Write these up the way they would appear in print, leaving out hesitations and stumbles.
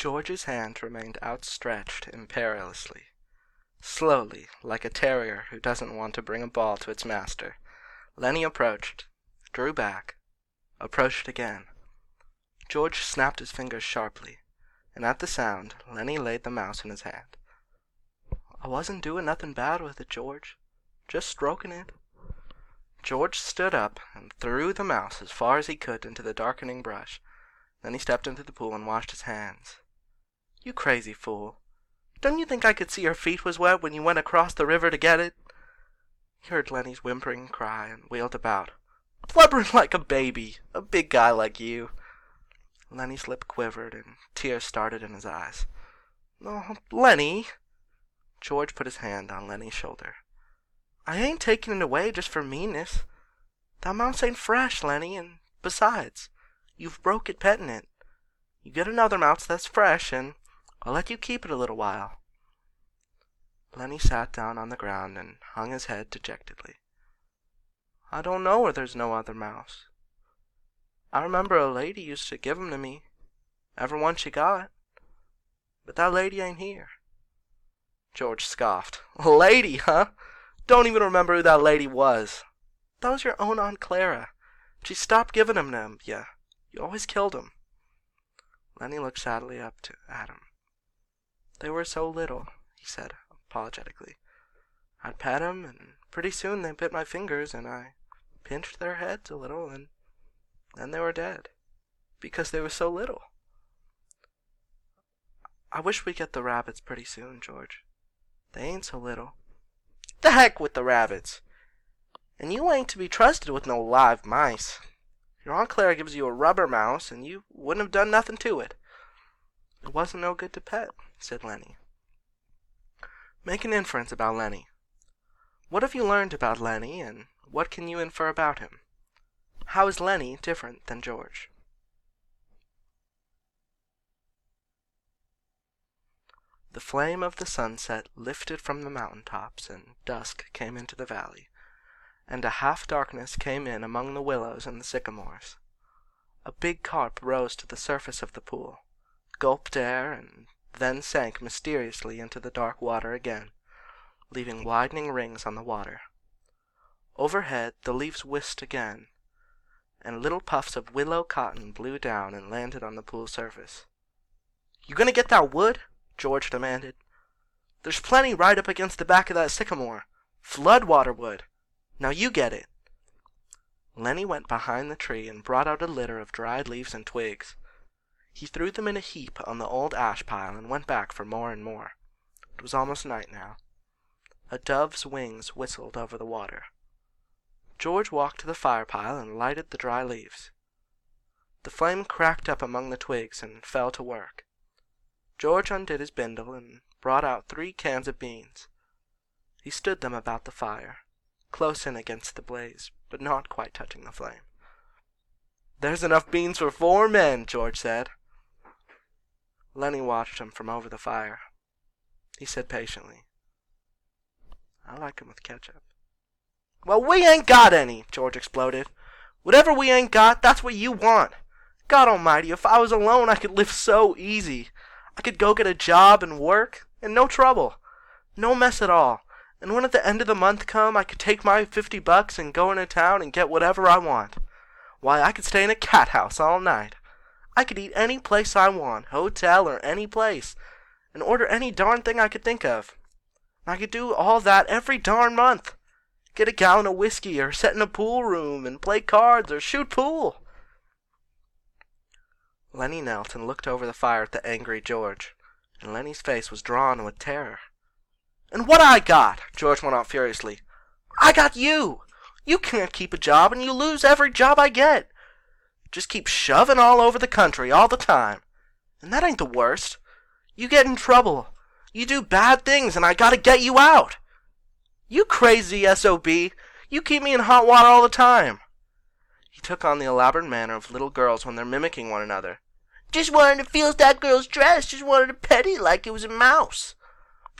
George's hand remained outstretched imperiously. Slowly, like a terrier who doesn't want to bring a ball to its master, Lenny approached, drew back, approached again. George snapped his fingers sharply, and at the sound, Lenny laid the mouse in his hand. "I wasn't doing nothing bad with it, George. Just stroking it." George stood up and threw the mouse as far as he could into the darkening brush. Then he stepped into the pool and washed his hands. "You crazy fool. Don't you think I could see your feet was wet when you went across the river to get it?" He heard Lenny's whimpering cry and wheeled about. "Blubbering like a baby, a big guy like you." Lenny's lip quivered and tears started in his eyes. "Oh, Lenny." George put his hand on Lenny's shoulder. "I ain't taking it away just for meanness. That mouse ain't fresh, Lenny, and besides, you've broke it petting it. You get another mouse that's fresh, and I'll let you keep it a little while." Lenny sat down on the ground and hung his head dejectedly. "I don't know where there's no other mouse. I remember a lady used to give 'em to me, every one she got, but that lady ain't here." George scoffed. "A lady, huh? Don't even remember who that lady was. That was your own Aunt Clara. She stopped giving 'em to you. You always killed 'em." Lenny looked sadly at him. "They were so little," he said apologetically. "I'd pet 'em, and pretty soon they bit my fingers, and I pinched their heads a little, and then they were dead, because they were so little. I wish we'd get the rabbits pretty soon, George. They ain't so little." "The heck with the rabbits! And you ain't to be trusted with no live mice. Your Aunt Clara gives you a rubber mouse, and you wouldn't have done nothing to it." "It wasn't no good to pet," said Lenny. "Make an inference about Lenny. What have you learned about Lenny, and what can you infer about him? How is Lenny different than George?" The flame of the sunset lifted from the mountain tops, and dusk came into the valley, and a half-darkness came in among the willows and the sycamores. A big carp rose to the surface of the pool, gulped air, and then sank mysteriously into the dark water again, leaving widening rings on the water. Overhead the leaves whisked again, and little puffs of willow cotton blew down and landed on the pool surface. "You gonna get that wood?" George demanded. "There's plenty right up against the back of that sycamore. Floodwater wood. Now you get it." Lenny went behind the tree and brought out a litter of dried leaves and twigs. He threw them in a heap on the old ash pile and went back for more and more. It was almost night now. A dove's wings whistled over the water. George walked to the fire pile and lighted the dry leaves. The flame cracked up among the twigs and fell to work. George undid his bindle and brought out 3 cans of beans. He stood them about the fire, close in against the blaze, but not quite touching the flame. "There's enough beans for 4 men, George said. Lenny watched him from over the fire. He said patiently, "I like 'em with ketchup." "Well, we ain't got any," George exploded. "Whatever we ain't got, that's what you want. God almighty, if I was alone, I could live so easy. I could go get a job and work, and no trouble. No mess at all. And when at the end of the month come, I could take my $50 and go into town and get whatever I want. Why, I could stay in a cat house all night. I could eat any place I want, hotel or any place, and order any darn thing I could think of. And I could do all that every darn month. Get a gallon of whiskey, or sit in a pool room and play cards or shoot pool." Lenny knelt and looked over the fire at the angry George, and Lenny's face was drawn with terror. "And what I got?" George went on furiously. "I got you! You can't keep a job, and you lose every job I get. Just keep shoving all over the country all the time. And that ain't the worst. You get in trouble. You do bad things, and I gotta get you out. You crazy SOB. You keep me in hot water all the time." He took on the elaborate manner of little girls when they're mimicking one another. "Just wanted to feel that girl's dress. Just wanted to pet it like it was a mouse."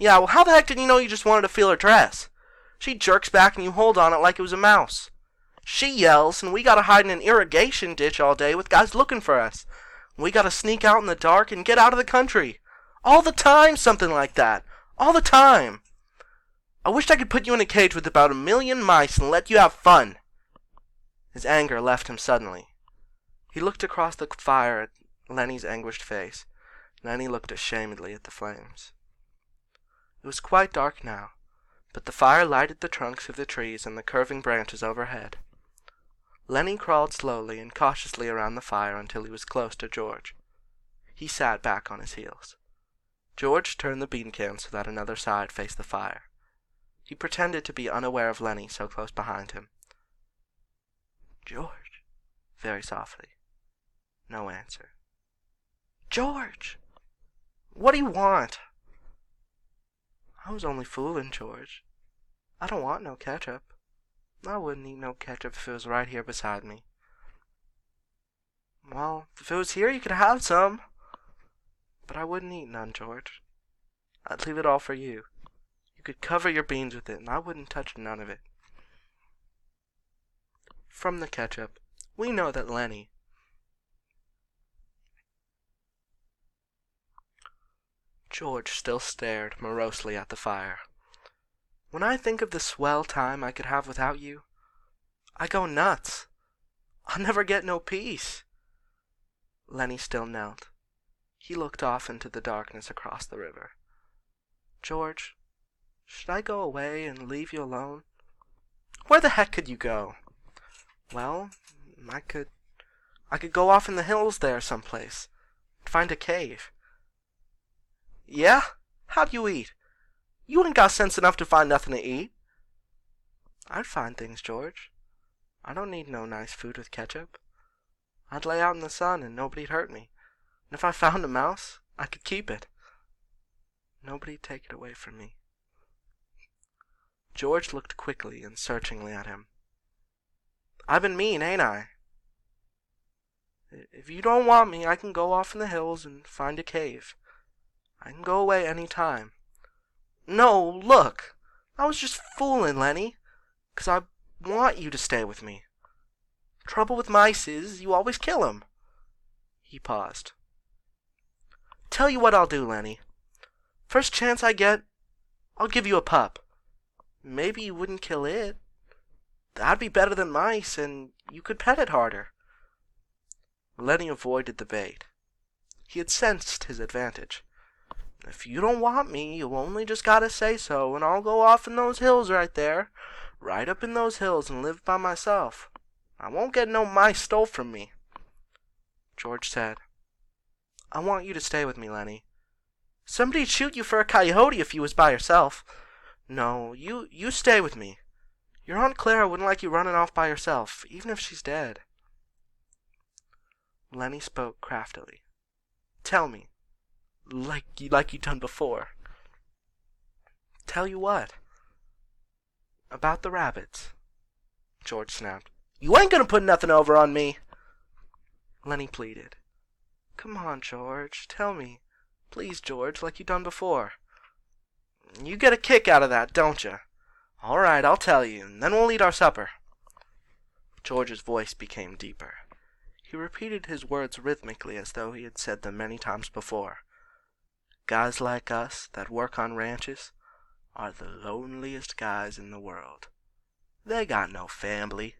"Yeah, well, how the heck did you know you just wanted to feel her dress? She jerks back and you hold on it like it was a mouse. She yells, and we gotta hide in an irrigation ditch all day with guys looking for us. We gotta sneak out in the dark and get out of the country. All the time, something like that. All the time. I wished I could put you in a cage with about 1,000,000 mice and let you have fun." His anger left him suddenly. He looked across the fire at Lenny's anguished face. Lenny looked ashamedly at the flames. It was quite dark now, but the fire lighted the trunks of the trees and the curving branches overhead. Lenny crawled slowly and cautiously around the fire until he was close to George. He sat back on his heels. George turned the bean can so that another side faced the fire. He pretended to be unaware of Lenny so close behind him. "George," very softly. No answer. "George! What do you want?" "I was only fooling, George. I don't want no ketchup. I wouldn't eat no ketchup if it was right here beside me." "Well, if it was here you could have some. But I wouldn't eat none, George. I'd leave it all for you. You could cover your beans with it, and I wouldn't touch none of it." From the ketchup, we know that Lenny George still stared morosely at the fire. "When I think of the swell time I could have without you, I go nuts. I'll never get no peace." Lenny still knelt. He looked off into the darkness across the river. "George, should I go away and leave you alone?" "Where the heck could you go?" "Well, I could go off in the hills there someplace, and find a cave." "Yeah? How'd you eat? You ain't got sense enough to find nothing to eat." "I'd find things, George. I don't need no nice food with ketchup. I'd lay out in the sun and nobody'd hurt me. And if I found a mouse, I could keep it. Nobody'd take it away from me." George looked quickly and searchingly at him. "I've been mean, ain't I?" "If you don't want me, I can go off in the hills and find a cave. I can go away any time." "No, look! I was just fooling, Lenny, 'cause I want you to stay with me. Trouble with mice is, you always kill 'em." He paused. "Tell you what I'll do, Lenny. First chance I get, I'll give you a pup. Maybe you wouldn't kill it. That'd be better than mice, and you could pet it harder." Lenny avoided the bait. He had sensed his advantage. "If you don't want me, you only just gotta say so, and I'll go off in those hills right there, right up in those hills, and live by myself. I won't get no mice stole from me." George said, "I want you to stay with me, Lenny. Somebody'd shoot you for a coyote if you was by yourself. No, you stay with me. Your Aunt Clara wouldn't like you running off by yourself, even if she's dead." Lenny spoke craftily. "Tell me, like you done before." "Tell you what?" "About the rabbits." George snapped. "You ain't gonna put nothing over on me." Lenny pleaded. "Come on, George, tell me. Please, George, like you done before." "You get a kick out of that, don't you? All right, I'll tell you, and then we'll eat our supper." George's voice became deeper. He repeated his words rhythmically as though he had said them many times before. "Guys like us that work on ranches are the loneliest guys in the world. They got no family.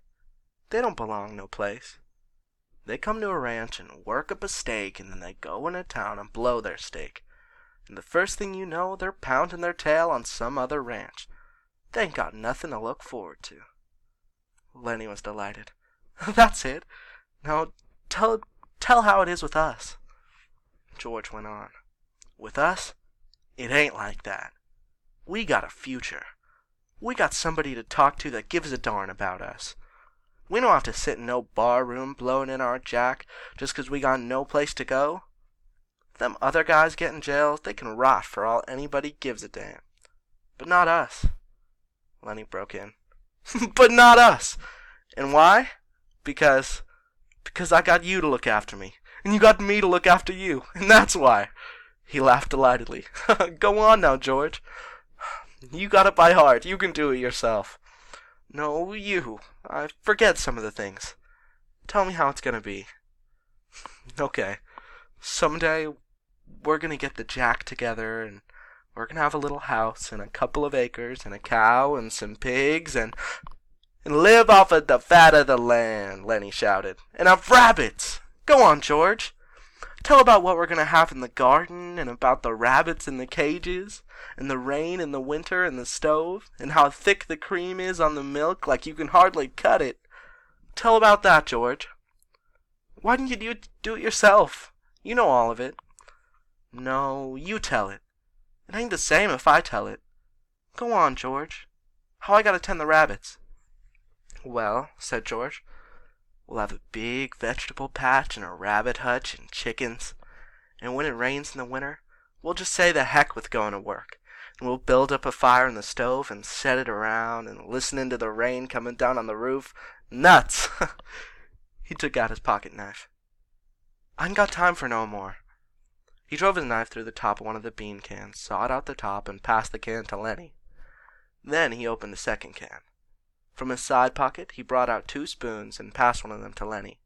They don't belong no place. They come to a ranch and work up a stake, and then they go into town and blow their stake. And the first thing you know, they're pounding their tail on some other ranch. They ain't got nothing to look forward to." Lenny was delighted. "That's it. Now tell how it is with us." George went on. "With us, it ain't like that. We got a future. We got somebody to talk to that gives a darn about us. We don't have to sit in no bar room blowing in our jack just 'cause we got no place to go. Them other guys get in jail, they can rot for all anybody gives a damn. But not us." Lenny broke in. "But not us! And why? Because I got you to look after me, and you got me to look after you, and that's why." He laughed delightedly. "Go on now, George. You got it by heart. You can do it yourself." "No, you. I forget some of the things. Tell me how it's gonna be." "Okay. Someday we're gonna get the Jack together, and we're gonna have a little house and a couple of acres and a cow and some pigs and live off of the fat of the land," Lenny shouted. "And have rabbits! Go on, George. Tell about what we're gonna have in the garden, and about the rabbits in the cages, and the rain in the winter and the stove, and how thick the cream is on the milk like you can hardly cut it. Tell about that, George." "Why didn't you do it yourself? You know all of it." "No, you tell it. It ain't the same if I tell it. Go on, George. How I gotta tend the rabbits?" "Well," said George, "we'll have a big vegetable patch and a rabbit hutch and chickens. And when it rains in the winter, we'll just say the heck with going to work. And we'll build up a fire in the stove and set it around and listening to the rain coming down on the roof. Nuts!" He took out his pocket knife. "I ain't got time for no more." He drove his knife through the top of one of the bean cans, sawed out the top, and passed the can to Lenny. Then he opened the second can. From his side pocket he brought out 2 spoons and passed one of them to Lenny.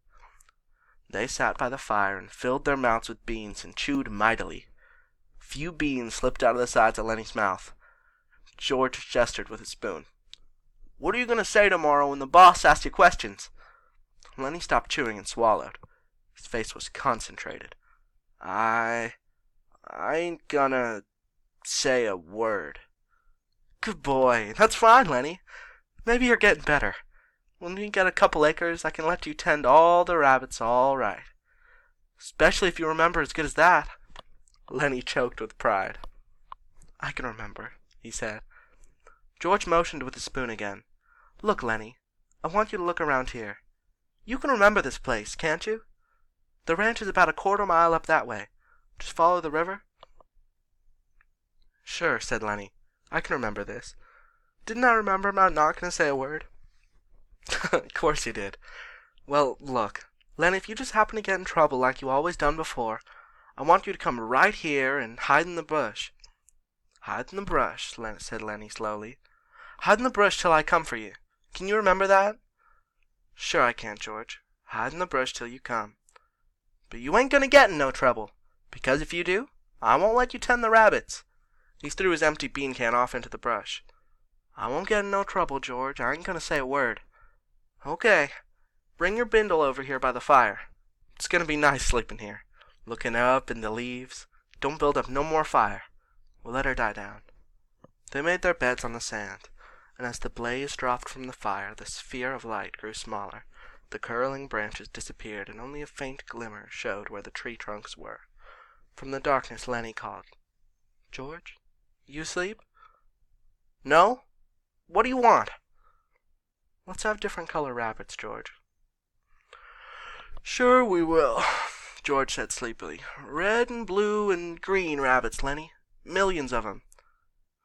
They sat by the fire and filled their mouths with beans and chewed mightily. A few beans slipped out of the sides of Lenny's mouth. George gestured with his spoon. "What are you going to say tomorrow when the boss asks you questions?" Lenny stopped chewing and swallowed. His face was concentrated. I ain't gonna say a word." "Good boy. That's fine, Lenny. Maybe you're getting better. When we get a couple acres, I can let you tend all the rabbits all right. Especially if you remember as good as that." Lenny choked with pride. "I can remember," he said. George motioned with his spoon again. "Look, Lenny, I want you to look around here. You can remember this place, can't you? The ranch is about a quarter mile up that way. Just follow the river." "Sure," said Lenny. "I can remember this. Didn't I remember about not going to say a word?" "Of course you did. Well, look, Lenny, if you just happen to get in trouble like you always done before, I want you to come right here and hide in the bush." "Hide in the brush," said Lenny slowly. "Hide in the brush till I come for you. Can you remember that?" "Sure I can, George. Hide in the brush till you come. But you ain't going to get in no trouble, because if you do, I won't let you tend the rabbits." He threw his empty bean can off into the brush. "I won't get in no trouble, George. I ain't going to say a word. Okay, bring your bindle over here by the fire. It's going to be nice sleeping here, looking up in the leaves. Don't build up no more fire. We'll let her die down." They made their beds on the sand, and as the blaze dropped from the fire, the sphere of light grew smaller. The curling branches disappeared, and only a faint glimmer showed where the tree trunks were. From the darkness Lenny called, "George, you asleep?" "No? What do you want?" "Let's have different color rabbits, George." "Sure we will," George said sleepily. "Red and blue and green rabbits, Lenny. Millions of 'em.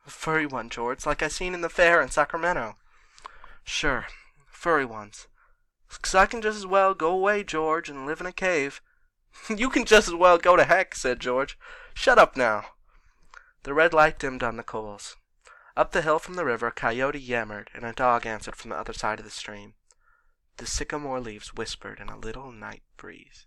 A furry one, George, like I seen in the fair in Sacramento." "Sure, furry ones. 'Cause I can just as well go away, George, and live in a cave." "You can just as well go to heck," said George. "Shut up now." The red light dimmed on the coals. Up the hill from the river a coyote yammered, and a dog answered from the other side of the stream. The sycamore leaves whispered in a little night breeze.